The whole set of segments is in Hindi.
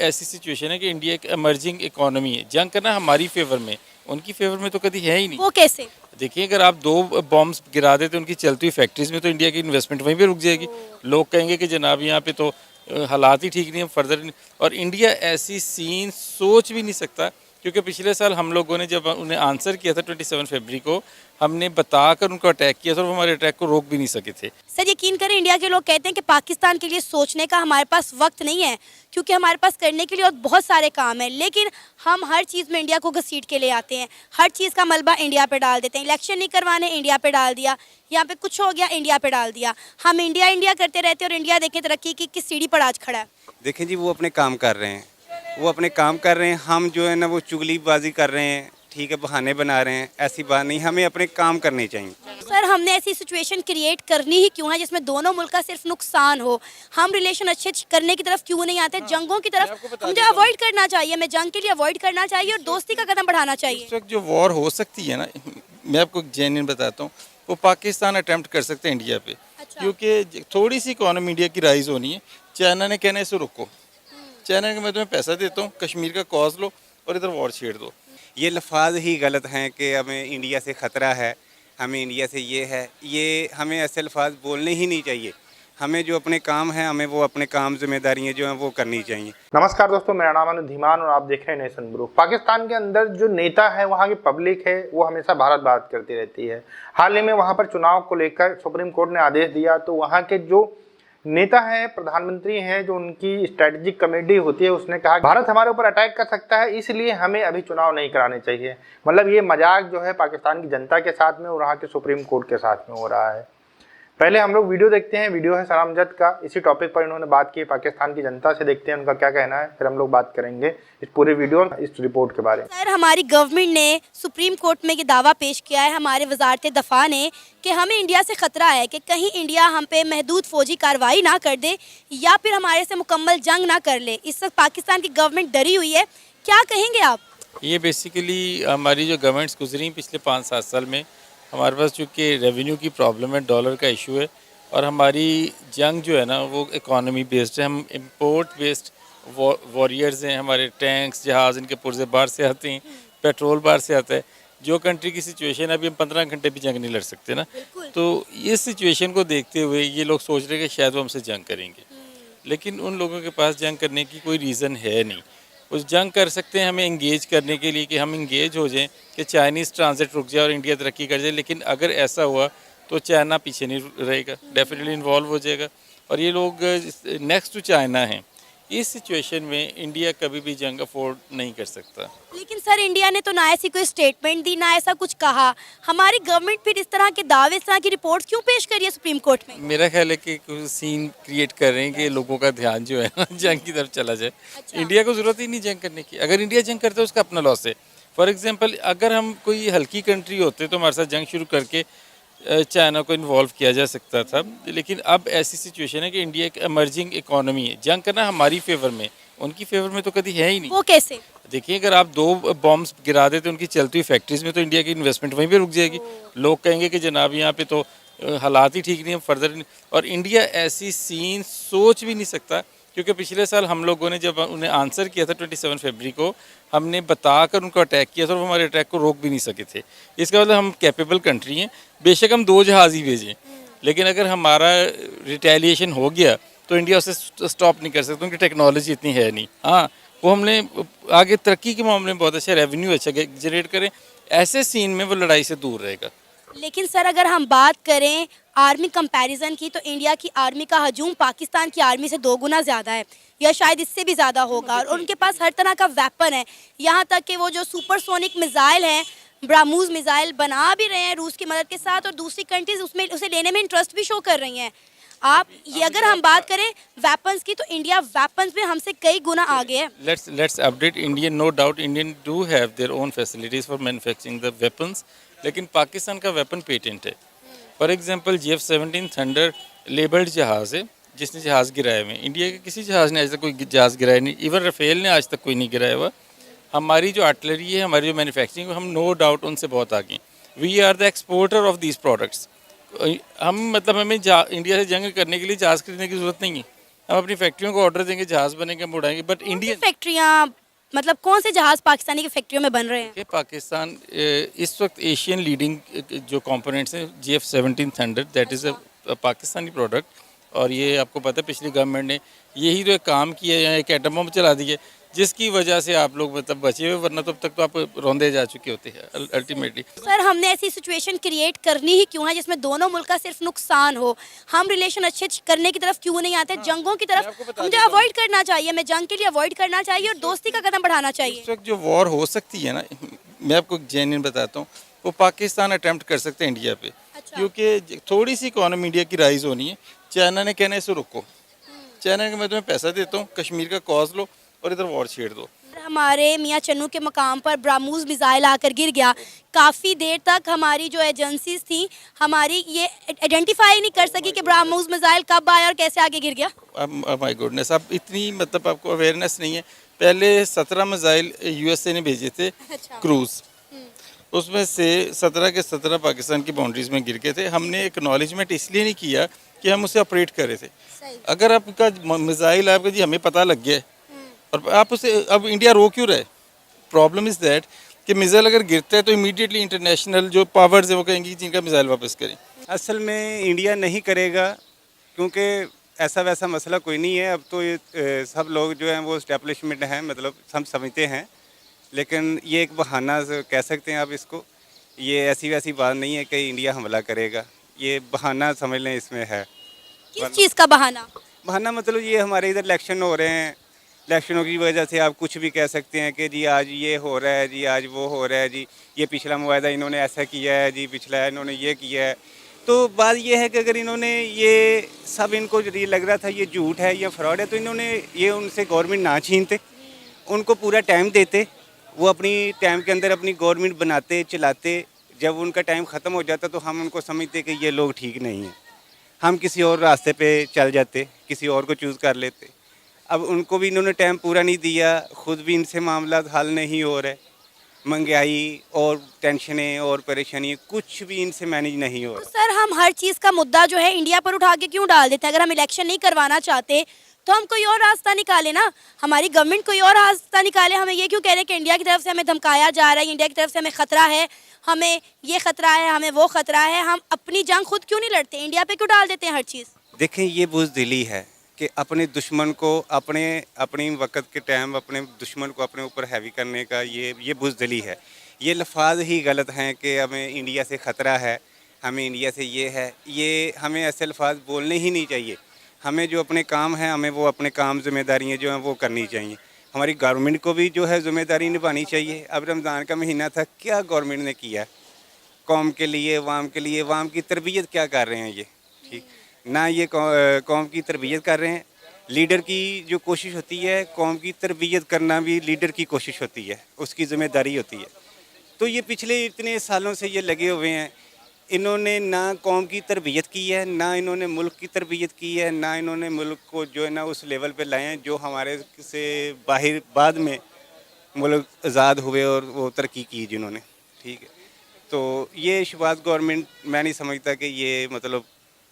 ऐसी सिचुएशन है कि इंडिया एक इमर्जिंग इकोनॉमी है, जंग करना हमारी फेवर में, उनकी फेवर में तो कभी है ही नहीं। वो कैसे? देखिए, अगर आप 2 बॉम्ब्स गिरा देते उनकी चलती हुई फैक्ट्रीज में, तो इंडिया की इन्वेस्टमेंट वहीं पे रुक जाएगी। लोग कहेंगे कि जनाब यहाँ पे तो हालात ही ठीक नहीं है, फर्दर नहीं। और इंडिया ऐसी सीन सोच भी नहीं सकता, क्योंकि पिछले साल हम लोगों ने जब उन्हें आंसर किया था 27 फरवरी को, हमने बताकर उनको अटैक किया था और वो हमारे अटैक को रोक भी नहीं सके थे। सर यकीन करें, इंडिया के लोग कहते हैं कि पाकिस्तान के लिए सोचने का हमारे पास वक्त नहीं है, क्योंकि हमारे पास करने के लिए और बहुत सारे काम हैं, लेकिन हम हर चीज़ में इंडिया को घसीट के ले आते हैं। हर चीज़ का मलबा इंडिया पे डाल देते हैं। इलेक्शन नहीं करवाने, इंडिया पे डाल दिया। यहाँ पे कुछ हो गया, इंडिया पे डाल दिया। हम इंडिया इंडिया करते रहते हैं और इंडिया देखें तरक्की की किस सीढ़ी पर आज खड़ा है। देखें जी, वो अपने काम कर रहे हैं, वो अपने काम कर रहे हैं। हम जो है ना वो चुगलीबाजी कर रहे हैं, ठीक है, बहाने बना रहे हैं। ऐसी बात नहीं, हमें अपने काम करने चाहिए। सर हमने ऐसी सिचुएशन क्रिएट करनी ही क्यों है जिसमें दोनों मुल्क का सिर्फ नुकसान हो? हम रिलेशन अच्छे करने की तरफ क्यों नहीं आते? जंगों की तरफ मुझे अवॉइड करना चाहिए। मैं जंग के लिए अवॉइड करना चाहिए और दोस्ती का कदम बढ़ाना चाहिए। इस वक्त जो वॉर हो सकती है ना, मैं आपको जेन्युइन बताता हूँ, वो पाकिस्तान अटेम्प्ट कर सकते हैं इंडिया पे। अच्छा। क्योंकि थोड़ी सी इकोनॉमी इंडिया की राइज होनी है। चाइना ने कहना है इसे रोको, चाइना ने मैं तुम्हें पैसा देता हूँ, कश्मीर का कॉज लो और इधर वॉर छेड़ दो। ये लफाज ही गलत हैं कि हमें इंडिया से ख़तरा है, हमें इंडिया से ये है, ये हमें ऐसे लफाज बोलने ही नहीं चाहिए। हमें जो अपने काम हैं, हमें वो अपने काम जिम्मेदारियाँ जो हैं वो करनी चाहिए। नमस्कार दोस्तों, मेरा नाम है धीमान और आप देख रहे हैं नेशन ब्रो। पाकिस्तान के अंदर जो नेता है, वहाँ की पब्लिक है, वो हमेशा भारत बात करती रहती है। हाल ही में वहाँ पर चुनाव को लेकर सुप्रीम कोर्ट ने आदेश दिया, तो वहाँ के जो नेता है, प्रधानमंत्री हैं, जो उनकी स्ट्रेटेजिक कमेटी होती है, उसने कहा भारत हमारे ऊपर अटैक कर सकता है, इसलिए हमें अभी चुनाव नहीं कराने चाहिए। मतलब ये मजाक जो है पाकिस्तान की जनता के साथ में और वहाँ के सुप्रीम कोर्ट के साथ में हो रहा है। पहले हम लोग वीडियो देखते हैं। वीडियो है सलाम जद का, इसी टॉपिक पर इन्होंने बात की पाकिस्तान की जनता से। देखते हैं उनका क्या कहना है, फिर हम लोग बात करेंगे इस पूरे वीडियो इस रिपोर्ट के बारे में। सर हमारी गवर्नमेंट ने सुप्रीम कोर्ट में ये दावा पेश किया है, हमारे वजारत दफा ने, कि हमें इंडिया से ख़तरा है कि कहीं इंडिया हम पे महदूद फौजी कार्रवाई ना कर दे या फिर हमारे से मुकम्मल जंग ना कर ले। इस वक्त पाकिस्तान की गवर्नमेंट डरी हुई है, क्या कहेंगे आप? ये बेसिकली हमारी जो गवर्नमेंट्स गुजरी पिछले 5-7 साल में, हमारे पास चूँकि रेवेन्यू की प्रॉब्लम है, डॉलर का इशू है, और हमारी जंग जो है ना वो इकोनॉमी बेस्ड है। हम इंपोर्ट बेस्ड वॉरियर्स हैं। हमारे टैंक्स, जहाज़, इनके पुर्जे बाहर से आते हैं, पेट्रोल बाहर से आता है। जो कंट्री की सिचुएशन है, अभी हम 15 घंटे भी जंग नहीं लड़ सकते ना। तो इस सिचुएशन को देखते हुए ये लोग सोच रहे हैं कि शायद वो हमसे जंग करेंगे, लेकिन उन लोगों के पास जंग करने की कोई रीज़न है नहीं। उस जंग कर सकते हैं हमें इंगेज करने के लिए, कि हम इंगेज हो जाएं, कि चाइनीज़ ट्रांजिट रुक जाए और इंडिया तरक्की कर जाए। लेकिन अगर ऐसा हुआ तो चाइना पीछे नहीं रहेगा, डेफिनेटली इन्वॉल्व हो जाएगा। और ये लोग नेक्स्ट टू चाइना हैं। इस सिचुएशन में इंडिया कभी भी जंग अफोर्ड नहीं कर सकता। लेकिन सर इंडिया ने तो ना ऐसी कोई स्टेटमेंट दी, ना ऐसा कुछ कहा। हमारी गवर्नमेंट फिर इस तरह के दावे, इस तरह की रिपोर्ट क्यों पेश करी है सुप्रीम कोर्ट में? मेरा ख्याल है कि कुछ सीन क्रिएट कर रहे हैं कि लोगों का ध्यान जो है ना जंग की तरफ चला जाए। अच्छा। इंडिया को ज़रूरत ही नहीं जंग करने की। अगर इंडिया जंग करता है उसका अपना लॉस है। फॉर एग्जाम्पल, अगर हम कोई हल्की कंट्री होते तो हमारे साथ जंग शुरू करके चाइना को इन्वॉल्व किया जा सकता था। लेकिन अब ऐसी सिचुएशन है कि इंडिया एक इमर्जिंग इकोनॉमी है, जंग करना हमारी फेवर में, उनकी फेवर में तो कभी है ही नहीं। वो कैसे? देखिए, अगर आप 2 बॉम्ब्स गिरा देते उनकी चलती हुई फैक्ट्रीज में, तो इंडिया की इन्वेस्टमेंट वहीं पे रुक जाएगी। लोग कहेंगे कि जनाब यहाँ पे तो हालात ही ठीक नहीं है, फर्दर नहीं। और इंडिया ऐसी सीन सोच भी नहीं सकता, क्योंकि पिछले साल हम लोगों ने जब उन्हें आंसर किया था 27 फरवरी को, हमने बताकर उनको अटैक किया था और वो हमारे अटैक को रोक भी नहीं सके थे। इसका मतलब हम कैपेबल कंट्री हैं। बेशक हम 2 जहाज़ ही भेजें, लेकिन अगर हमारा रिटेलिएशन हो गया तो इंडिया उसे स्टॉप नहीं कर सकता, उनकी टेक्नोलॉजी इतनी है नहीं। हाँ, वो हमने आगे तरक्की के मामले में बहुत अच्छा रेवेन्यू अच्छा जनरेट करें, ऐसे सीन में वो लड़ाई से दूर रहेगा। लेकिन सर अगर हम बात करें आर्मी कंपैरिजन की, तो इंडिया की आर्मी का हजूम पाकिस्तान की आर्मी से 2 गुना ज़्यादा है, या शायद इससे भी ज़्यादा होगा। और उनके पास हर तरह का वेपन है, यहाँ तक कि वो जो सुपरसोनिक मिसाइल हैं, ब्राह्मोस मिसाइल बना भी रहे हैं रूस की मदद के साथ, और दूसरी कंट्रीज उसमें उसे लेने में इंटरेस्ट भी शो कर रही हैं। आप ये अगर हम बात करें वेपन्स की, तो इंडिया वेपन्स में हमसे कई गुना आगे है। Let's update Indian, no doubt Indian do have their own facilities for manufacturing the weapons, लेकिन पाकिस्तान का वेपन पेटेंट है। For example, GF-17 thunder labelled जहाज़ है जिसने जहाज़ गिराए हुए। इंडिया के किसी जहाज़ ने आज तक कोई जहाज़ गिराया नहीं, इवन राफेल ने आज तक कोई नहीं गिराया हुआ। हमारी जो आर्टिलरी है, हमारी जो मैन्युफैक्चरिंग, हम नो डाउट उनसे बहुत आगे। We are the exporter of these products. हम मतलब हमें इंडिया से जंग करने के लिए जहाज़ खरीदने की ज़रूरत नहीं है। हम अपनी फैक्ट्रियों को ऑर्डर देंगे, जहाज़ बनेंगे, हम उड़ाएंगे। बट इंडिया फैक्ट्रियाँ मतलब कौन से जहाज पाकिस्तानी की फैक्ट्रियों में बन रहे हैं? के पाकिस्तान इस वक्त एशियन लीडिंग जो कंपोनेंट्स हैं, GF-17 thunder, that is a Pakistani product. और ये आपको पता है पिछली गवर्नमेंट ने यही तो एक काम किया है, यहाँ एक एटम बम चला दिए, जिसकी वजह से आप लोग मतलब बचे हुए, वरना तब तक तो आप रौंदे जा चुके होते हैं अल्टीमेटली। सर हमने ऐसी सिचुएशन क्रिएट करनी ही क्यों है जिसमें दोनों मुल्क का सिर्फ नुकसान हो? हम रिलेशन अच्छे करने की तरफ क्यों नहीं आते? जंगों की तरफ मुझे अवॉइड करना चाहिए, मैं जंग के लिए अवॉइड करना चाहिए और दोस्ती का कदम बढ़ाना चाहिए। इस वक्त जो वॉर हो सकती है ना, मैं आपको जेन्युइन बताता हूँ, वो पाकिस्तान अटेम्प्ट कर सकते हैं इंडिया पे, क्योंकि थोड़ी सी इकोनॉमी इंडिया की राइज होनी है। चाइना ने कहना है इसे रोको, चाइना ने मैं तुम्हें पैसा देता हूँ, कश्मीर का कॉज लो और इधर वॉर छेड़ दो। हमारे मियाँ चन्नू के मकाम पर ब्राह्मोस मिसाइल आकर गिर गया। काफ़ी देर तक हमारी जो एजेंसीज थी हमारी ये आइडेंटिफाई नहीं कर सकी कि ब्राह्मोस मिसाइल कब आया और कैसे आगे गिर गया। माय गुडनेस, अब इतनी मतलब आपको अवेयरनेस नहीं है। पहले 17 मिसाइल USA ने भेजे थे क्रूज, उसमें से 17 के 17 पाकिस्तान की बाउंड्रीज में गिर गए थे। हमने एक्नॉलेजमेंट इसलिए नहीं किया कि हम उसे ऑपरेट कर रहे थे। अगर आपका मिसाइल आपका जी हमें पता लग गया और आप उसे, अब इंडिया रो क्यों रहे? प्रॉब्लम इज़ दैट कि मिसाइल अगर गिरता है तो इमीडिएटली इंटरनेशनल जो पावर्स है वो कहेंगी कि इनका मिसाइल वापस करें। असल में इंडिया नहीं करेगा, क्योंकि ऐसा वैसा मसला कोई नहीं है। अब तो ये सब लोग जो हैं वो इस्टेब्लिशमेंट हैं, मतलब हम समझते हैं, लेकिन ये एक बहाना कह सकते हैं आप इसको। ये ऐसी वैसी बात नहीं है कि इंडिया हमला करेगा, ये बहाना समझ लें इसमें है। किस चीज़ का बहाना? बहाना मतलब ये हमारे इधर इलेक्शन हो रहे हैं, इलेक्शनों की वजह से आप कुछ भी कह सकते हैं कि जी आज ये हो रहा है, जी आज वो हो रहा है, जी ये पिछला मुआहदा इन्होंने ऐसा किया है, जी पिछला इन्होंने ये किया है। तो बात ये है कि अगर इन्होंने ये सब, इनको ये लग रहा था ये झूठ है या फ्रॉड है, तो इन्होंने ये उनसे गवर्नमेंट ना छीनते, उनको पूरा टाइम देते, वो अपनी टाइम के अंदर अपनी गवर्नमेंट बनाते चलाते। जब उनका टाइम ख़त्म हो जाता तो हम उनको समझते कि ये लोग ठीक नहीं हैं, हम किसी और रास्ते पे चल जाते, किसी और को चूज़ कर लेते। अब उनको भी इन्होंने टाइम पूरा नहीं दिया, ख़ुद भी इनसे मामला हल नहीं हो रहे, महंगाई और टेंशनें और परेशानी कुछ भी इनसे मैनेज नहीं हो तो रहा। सर हम हर चीज़ का मुद्दा जो है इंडिया पर उठा के क्यों डाल देते हैं? अगर हम इलेक्शन नहीं करवाना चाहते तो हम कोई और रास्ता निकालें ना, हमारी गवर्नमेंट कोई और रास्ता निकाले। हमें ये क्यों कह रहे हैं कि इंडिया की तरफ से हमें धमकाया जा रहा है, इंडिया की तरफ से हमें ख़तरा है, हमें ये ख़तरा है, हमें वो ख़तरा है। हम अपनी जंग खुद क्यों नहीं लड़ते, इंडिया पे क्यों डाल देते हैं हर चीज़? देखें, ये बुज़दिली है कि अपने दुश्मन को अपनी वक्त के टाइम अपने दुश्मन को अपने ऊपर हैवी करने का ये बुज़दिली है। ये लफ्ज़ ही गलत हैं कि हमें इंडिया से ख़तरा है, हमें इंडिया से ये है, ये हमें ऐसे लफ्ज़ बोलने ही नहीं चाहिए। हमें जो अपने काम हैं, हमें वो अपने काम ज़िम्मेदारियाँ जो हैं वो करनी चाहिए। हमारी गवर्नमेंट को भी जो है ज़िम्मेदारी निभानी चाहिए। अब रमज़ान का महीना था, क्या गवर्नमेंट ने किया कौम के लिए, वाम के लिए? वाम की तरबियत क्या कर रहे हैं ये? ठीक ना, ये कौम की तरबियत कर रहे हैं। लीडर की जो कोशिश होती है, कौम की तरबियत करना भी लीडर की कोशिश होती है, उसकी ज़िम्मेदारी होती है। तो ये पिछले इतने सालों से ये लगे हुए हैं, इन्होंने ना कौम की तरबियत की है, ना इन्होंने मुल्क की तरबियत की है, ना इन्होंने मुल्क को जो है ना उस लेवल पे लाए हैं जो हमारे से बाहर बाद में मुल्क आज़ाद हुए और वो तरक्की की जिन्होंने। ठीक है, तो ये शुरुआत गवर्नमेंट, मैं नहीं समझता कि ये मतलब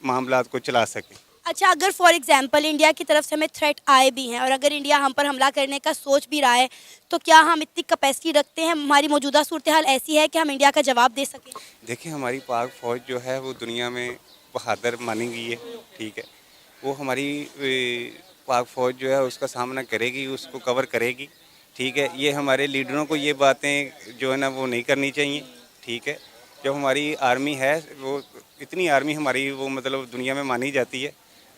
मामलात को चला सके। अच्छा, अगर फॉर एग्जांपल इंडिया की तरफ से हमें थ्रेट आए भी हैं और अगर इंडिया हम पर हमला करने का सोच भी रहा है, तो क्या हम इतनी कैपेसिटी रखते हैं, हमारी मौजूदा सूरत हाल ऐसी है कि हम इंडिया का जवाब दे सकें? देखिए, हमारी पाक फ़ौज जो है वो दुनिया में बहादुर मानी गई है। ठीक है, वो हमारी पाक फ़ौज जो है उसका सामना करेगी, उसको कवर करेगी। ठीक है, ये हमारे लीडरों को ये बातें जो है ना वो नहीं करनी चाहिए। ठीक है, जब हमारी आर्मी है, वो इतनी आर्मी हमारी वो मतलब दुनिया में मानी जाती है,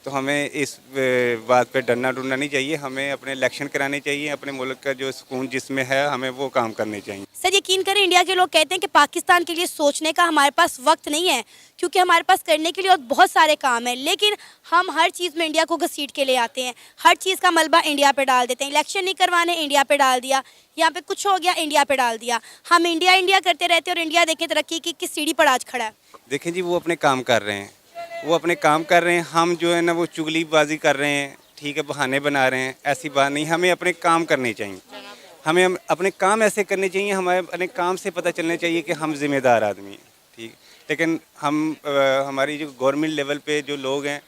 तो हमें इस बात पे डरना डरना नहीं चाहिए। हमें अपने इलेक्शन कराने चाहिए, अपने मुल्क का जो सुकून जिसमें है हमें वो काम करने चाहिए। सर यकीन करें, इंडिया के लोग कहते हैं कि पाकिस्तान के लिए सोचने का हमारे पास वक्त नहीं है, क्योंकि हमारे पास करने के लिए और बहुत सारे काम हैं, लेकिन हम हर चीज़ में इंडिया को घसीट के ले आते हैं, हर चीज़ का मलबा इंडिया पे डाल देते हैं। इलेक्शन नहीं करवाने, इंडिया पे डाल दिया, यहाँ पे कुछ हो गया, इंडिया पे डाल दिया। हम इंडिया इंडिया करते रहते हैं और इंडिया देखें तरक्की की किस सीढ़ी पर आज खड़ा है। देखें जी, वो अपने काम कर रहे हैं, वो अपने काम कर रहे हैं, हम जो है ना वो चुगलीबाजी कर रहे हैं। ठीक है, बहाने बना रहे हैं, ऐसी बात नहीं। हमें अपने काम करने चाहिए, हमें अपने काम ऐसे करने चाहिए, हमें अपने काम से पता चलना चाहिए कि हम जिम्मेदार आदमी हैं। ठीक, लेकिन हम हमारी जो गवर्नमेंट लेवल पे जो लोग हैं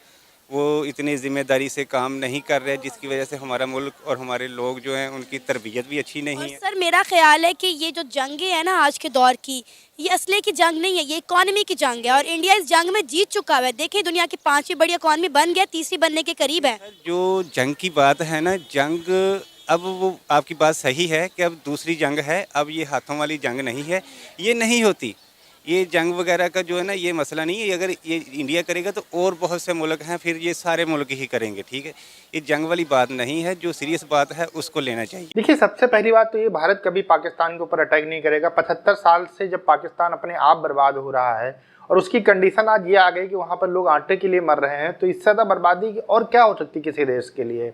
वो इतनी ज़िम्मेदारी से काम नहीं कर रहे, जिसकी वजह से हमारा मुल्क और हमारे लोग जो हैं उनकी तरबियत भी अच्छी और नहीं है। सर मेरा ख्याल है कि ये जो जंगें हैं ना आज के दौर की, ये असले की जंग नहीं है, ये इकॉनमी की जंग है और इंडिया इस जंग में जीत चुका है। देखिए दुनिया की 5वीं बड़ी इकॉनमी बन गया, 3री बनने के करीब है। जो जंग की बात है ना, जंग अब वो आपकी बात सही है कि अब दूसरी जंग है, अब ये हाथों वाली जंग नहीं है, ये नहीं होती। ये जंग वगैरह का जो है ना, ये मसला नहीं है। अगर ये इंडिया करेगा तो और बहुत से मुल्क हैं, फिर ये सारे मुल्क ही करेंगे, ठीक है। ये जंग वाली बात नहीं है, जो सीरियस बात है उसको लेना चाहिए। देखिए, सबसे पहली बात तो ये, भारत कभी पाकिस्तान के ऊपर अटैक नहीं करेगा। 75 साल से जब पाकिस्तान अपने आप बर्बाद हो रहा है और उसकी कंडीशन आज ये आ गई कि वहाँ पर लोग आटे के लिए मर रहे हैं, तो इससे ज़्यादा बर्बादी और क्या हो सकती किसी देश के लिए।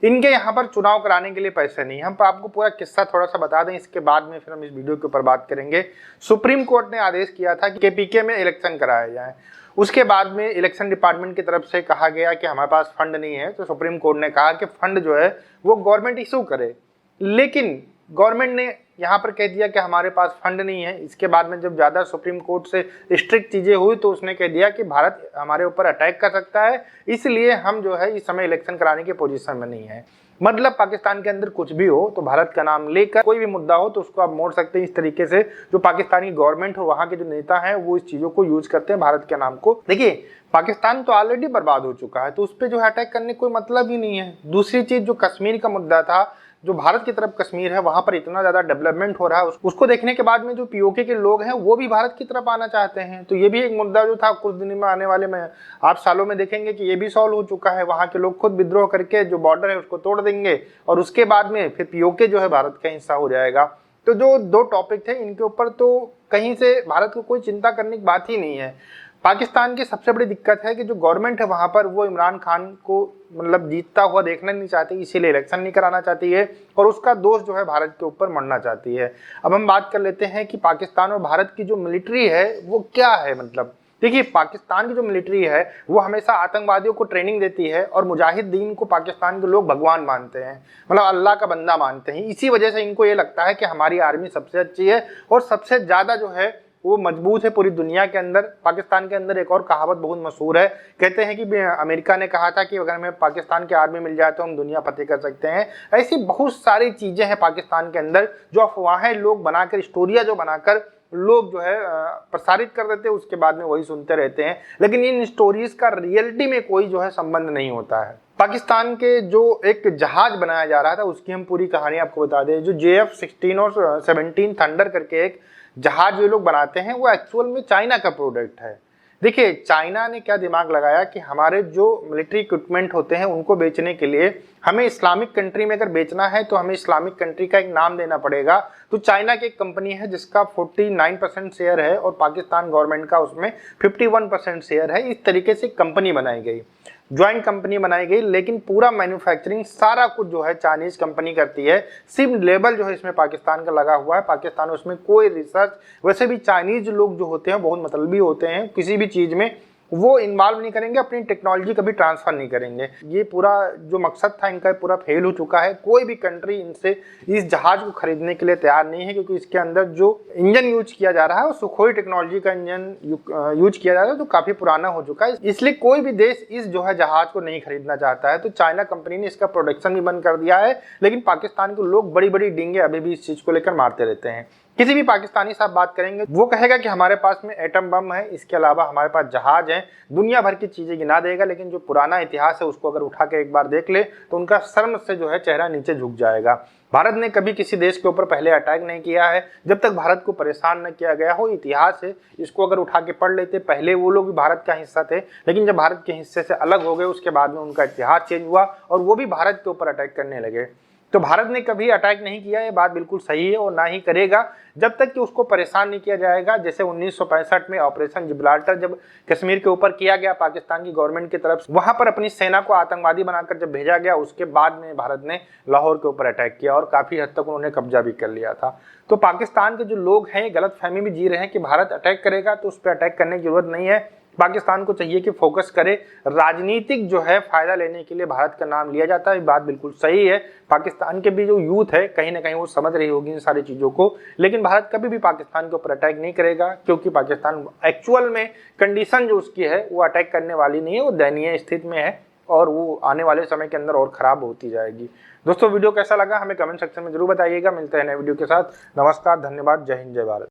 इनके यहाँ पर चुनाव कराने के लिए पैसे नहीं। हम आपको पूरा किस्सा थोड़ा सा बता दें, इसके बाद में फिर हम इस वीडियो के ऊपर बात करेंगे। सुप्रीम कोर्ट ने आदेश किया था कि केपीके में इलेक्शन कराया जाए। उसके बाद में इलेक्शन डिपार्टमेंट की तरफ से कहा गया कि हमारे पास फंड नहीं है, तो सुप्रीम कोर्ट ने कहा कि फंड जो है वो गवर्नमेंट इशू करे। लेकिन गवर्नमेंट ने यहाँ पर कह दिया कि हमारे पास फंड नहीं है। इसके बाद में जब ज़्यादा सुप्रीम कोर्ट से स्ट्रिक्ट चीज़ें हुई तो उसने कह दिया कि भारत हमारे ऊपर अटैक कर सकता है, इसलिए हम जो है इस समय इलेक्शन कराने की पोजीशन में नहीं है। मतलब पाकिस्तान के अंदर कुछ भी हो तो भारत का नाम लेकर कोई भी मुद्दा हो तो उसको आप मोड़ सकते हैं इस तरीके से। जो पाकिस्तानी गवर्नमेंट और वहाँ के जो नेता हैं वो इस चीज़ों को यूज करते हैं भारत के नाम को। देखिए, पाकिस्तान तो ऑलरेडी बर्बाद हो चुका है, तो उस पर जो है अटैक करने कोई मतलब ही नहीं है। दूसरी चीज़, जो कश्मीर का मुद्दा था, जो भारत की तरफ कश्मीर है, वहाँ पर इतना ज़्यादा डेवलपमेंट हो रहा है, उसको देखने के बाद में जो पीओके के लोग हैं वो भी भारत की तरफ आना चाहते हैं। तो ये भी एक मुद्दा जो था, कुछ दिन में आने वाले में आप सालों में देखेंगे कि ये भी सॉल्व हो चुका है। वहाँ के लोग खुद विद्रोह करके जो बॉर्डर है उसको तोड़ देंगे और उसके बाद में फिर पीओके जो है भारत का हिस्सा हो जाएगा। तो जो दो टॉपिक थे इनके ऊपर तो कहीं से भारत को कोई चिंता करने की बात ही नहीं है। पाकिस्तान की सबसे बड़ी दिक्कत है कि जो गवर्नमेंट है वहाँ पर वो इमरान खान को मतलब जीतता हुआ देखना नहीं चाहती, इसीलिए इलेक्शन नहीं कराना चाहती है और उसका दोष जो है भारत के ऊपर मढ़ना चाहती है। अब हम बात कर लेते हैं कि पाकिस्तान और भारत की जो मिलिट्री है वो क्या है। मतलब देखिए, पाकिस्तान की जो मिलिट्री है वो हमेशा आतंकवादियों को ट्रेनिंग देती है और मुजाहिदीन को पाकिस्तान के लोग भगवान मानते हैं, मतलब अल्लाह का बंदा मानते हैं। इसी वजह से इनको ये लगता है कि हमारी आर्मी सबसे अच्छी है और सबसे ज़्यादा जो है वो मजबूत है पूरी दुनिया के अंदर। पाकिस्तान के अंदर एक और कहावत बहुत मशहूर है, कहते हैं कि अमेरिका ने कहा था कि अगर हमें पाकिस्तान की आर्मी मिल जाए तो हम दुनिया फतेह कर सकते हैं। ऐसी बहुत सारी चीज़ें हैं पाकिस्तान के अंदर जो अफवाहें लोग बनाकर, स्टोरियाँ जो बनाकर लोग जो है प्रसारित कर देते हैं, उसके बाद में वही सुनते रहते हैं, लेकिन इन स्टोरीज का रियलिटी में कोई जो है संबंध नहीं होता है। पाकिस्तान के जो एक जहाज बनाया जा रहा था उसकी हम पूरी कहानी आपको बता दें। जो JF-16 और 17 थंडर करके एक जहाज जो लोग बनाते हैं वो एक्चुअल में चाइना का प्रोडक्ट है। देखिए, चाइना ने क्या दिमाग लगाया कि हमारे जो मिलिट्री इक्विपमेंट होते हैं उनको बेचने के लिए हमें इस्लामिक कंट्री में अगर बेचना है तो हमें इस्लामिक कंट्री का एक नाम देना पड़ेगा। तो चाइना की एक कंपनी है जिसका 49% शेयर है और पाकिस्तान गवर्नमेंट का उसमें 51% शेयर है। इस तरीके से कंपनी बनाई गई, ज्वाइंट कंपनी बनाई गई, लेकिन पूरा मैन्युफैक्चरिंग सारा कुछ जो है चाइनीज कंपनी करती है। सिर्फ लेबल जो है इसमें पाकिस्तान का लगा हुआ है। पाकिस्तान उसमें कोई रिसर्च, वैसे भी चाइनीज लोग जो होते हैं बहुत मतलबी होते हैं, किसी भी चीज़ में वो इन्वॉल्व नहीं करेंगे, अपनी टेक्नोलॉजी कभी ट्रांसफ़र नहीं करेंगे। ये पूरा जो मकसद था इनका पूरा फेल हो चुका है। कोई भी कंट्री इनसे इस जहाज़ को खरीदने के लिए तैयार नहीं है, क्योंकि इसके अंदर जो इंजन यूज किया जा रहा है वो सुखोई टेक्नोलॉजी का इंजन यूज किया जा रहा है, तो काफ़ी पुराना हो चुका है। इसलिए कोई भी देश इस जो है जहाज़ को नहीं खरीदना चाहता है। तो चाइना कंपनी ने इसका प्रोडक्शन भी बंद कर दिया है, लेकिन पाकिस्तान के लोग बड़ी बड़ी डींगे अभी भी इस चीज़ को लेकर मारते रहते हैं। किसी भी पाकिस्तानी साहब बात करेंगे वो कहेगा कि हमारे पास में एटम बम है, इसके अलावा हमारे पास जहाज है, दुनिया भर की चीज़ें गिना देगा, लेकिन जो पुराना इतिहास है उसको अगर उठा के एक बार देख ले तो उनका शर्म से जो है चेहरा नीचे झुक जाएगा। भारत ने कभी किसी देश के ऊपर पहले अटैक नहीं किया है जब तक भारत को परेशान न किया गया हो। इतिहास है, इसको अगर उठा के पढ़ लेते, पहले वो लोग भी भारत का हिस्सा थे, लेकिन जब भारत के हिस्से से अलग हो गए उसके बाद में उनका इतिहास चेंज हुआ और वो भी भारत के ऊपर अटैक करने लगे। तो भारत ने कभी अटैक नहीं किया, ये बात बिल्कुल सही है, और ना ही करेगा जब तक कि उसको परेशान नहीं किया जाएगा। जैसे 1965 में ऑपरेशन जिब्राल्टर जब कश्मीर के ऊपर किया गया पाकिस्तान की गवर्नमेंट की तरफ से, वहां पर अपनी सेना को आतंकवादी बनाकर जब भेजा गया, उसके बाद में भारत ने लाहौर के ऊपर अटैक किया और काफ़ी हद तक उन्होंने कब्जा भी कर लिया था। तो पाकिस्तान के जो लोग हैं गलत फहमी भी जी रहे हैं कि भारत अटैक करेगा तो उस पर अटैक करने की जरूरत नहीं है। पाकिस्तान को चाहिए कि फोकस करे। राजनीतिक जो है फायदा लेने के लिए भारत का नाम लिया जाता है, बात बिल्कुल सही है। पाकिस्तान के भी जो यूथ है कहीं ना कहीं वो समझ रही होगी इन सारी चीज़ों को, लेकिन भारत कभी भी पाकिस्तान के ऊपर अटैक नहीं करेगा, क्योंकि पाकिस्तान एक्चुअल में कंडीशन जो उसकी है वो अटैक करने वाली नहीं है, वो दयनीय स्थिति में है और वो आने वाले समय के अंदर और ख़राब होती जाएगी। दोस्तों वीडियो कैसा लगा हमें कमेंट सेक्शन में जरूर बताइएगा। मिलते हैं नए वीडियो के साथ। नमस्कार, धन्यवाद, जय हिंद, जय भारत।